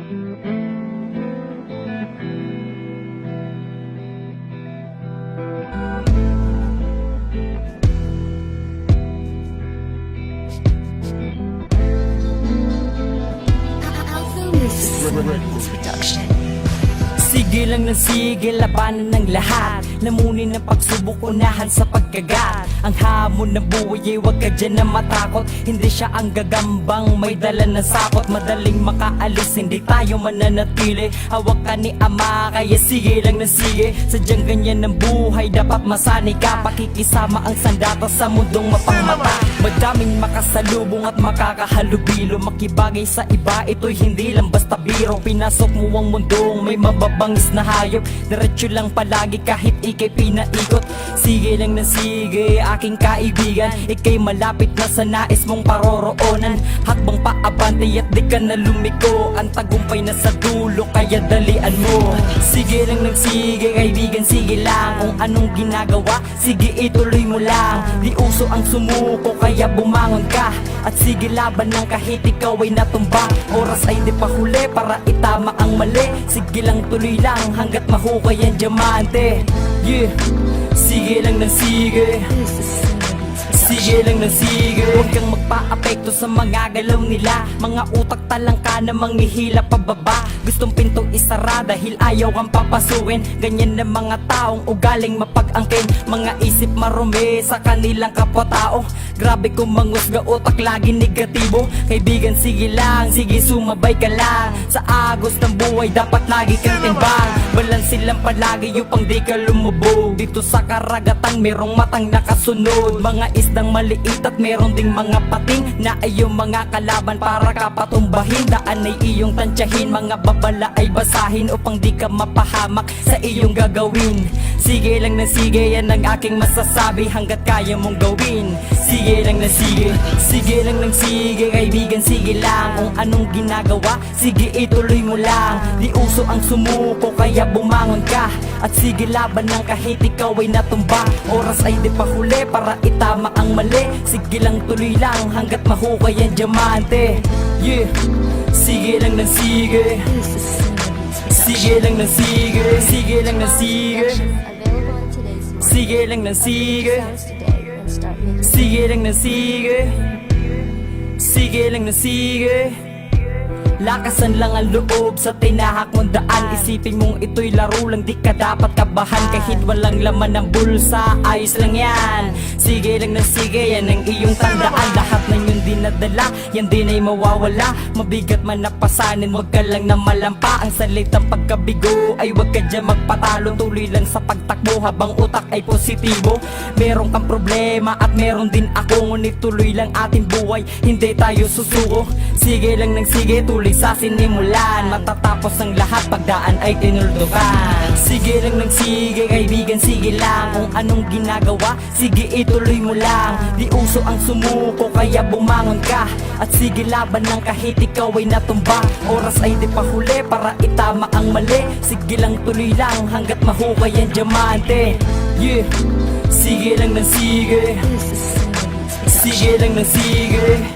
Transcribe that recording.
Production. Sige lang ng sige, labanan ng lahat. Lamunin ng pagsubok, unahan sa pagkagat. Ang hamon ng buhay ay huwag ka dyan na matakot. Hindi siya ang gagambang may dala na sakot. Madaling makaalis, hindi tayo mananatili. Hawak ka ni ama, kaya sige lang ng sige. Sadyang ganyan ng buhay, dapat masanay ka. Pakikisama ang sandata sa mundong mapangmata. Madaming makasalubong at makakahalubilo. Makibagay sa iba, ito'y hindi lang basta biro. Pinasok mo ang mundong may mababangis na hayop. Diretso lang palagi kahit ikay pinaikot. Sige lang na sige, aking kaibigan. Ikay malapit na sa nais mong paroroonan. Hakbang paabante at di ka na lumiko. Ang tagumpay na sa dulo, kaya dalian mo. Sige lang nagsige, kaibigan, sige lang. Kung anong ginagawa, sige ituloy mo lang. Di uso ang sumuko, kaya bumangon ka. At sige laban ng kahit ikaw ay natumba. Oras ay di pa huli para itama ang mali. Sige lang tuloy lang hanggat mahukay ang diamante. Yeah, sige lang ng sige. Sige lang ng sige. Huwag kang magpa-apekto sa mga galaw nila. Mga utak talangka na manghihila pababa. Gustong pintong isara dahil ayaw kang papasukin. Ganyan na mga taong ugaling mapag-angkin. Mga isip marumi sa kanilang kapwa-tao. Grabe kung mangusga, utak lagi negatibo. Kaibigan, sige lang, sige sumabay ka lang. Sa agos ng buhay dapat lagi kang timbang. Balansin lang palagi upang di ka lumubog. Dito sa karagatan merong matang nakasunod. Mga isdang maliit at meron ding mga pating na iyong mga kalaban para ka patumbahin. Daan ay iyong tansyahin, mga babala ay basahin upang di ka mapahamak sa iyong gagawin. Sige lang na sige, yan ang aking masasabi hanggat kaya mong gawin. Sige lang na sige, sige lang ng sige, kaibigan, sige lang. Kung anong ginagawa, sige ituloy mo lang. Di uso ang sumuko, kaya bumangon ka. At sige laban ng kahit ikaw ay natumba. Oras ay di pa huli para itama ang mali. Sige lang tuloy lang hanggat mahukay ang diamante. Yeah, sige lang ng sige. Sige lang ng sige, sige lang ng sige. Sige lang ng sige. Sige lang ng sige. Sige lang ng sige. Lakasan lang ang loob sa tinahak mong daan. Isipin mong ito'y laro lang, di ka dapat kabahan. Kahit walang laman ng bulsa, ayos lang yan. Sige lang ng sige, yan ang iyong tandaan. Lahat ng iyong dinadala, yan din ay mawawala. Mabigat man napasanin, wag ka lang na malampa. Ang salitang pagkabigo ay wag ka dyan magpatalo. Tuloy lang sa pagtakbo habang utak ay positibo. Meron kang problema at meron din ako, ngunit tuloy lang ating buhay, hindi tayo susuko. Sige lang ng sige, tuloy sa sinimulan. Matatapos ang lahat, pagdaan ay tinuldukan. Sige lang ng sige, kaibigan, sige lang. Kung anong ginagawa, sige ituloy mo lang. Di uso ang sumuko, kaya bumangon ka. At sige laban ng kahit ikaw ay natumba. Oras ay di pa huli para itama ang mali. Sige lang tuloy lang hanggat mahukay ang diamante. Yeah, sige lang ng sige. Sige lang ng sige.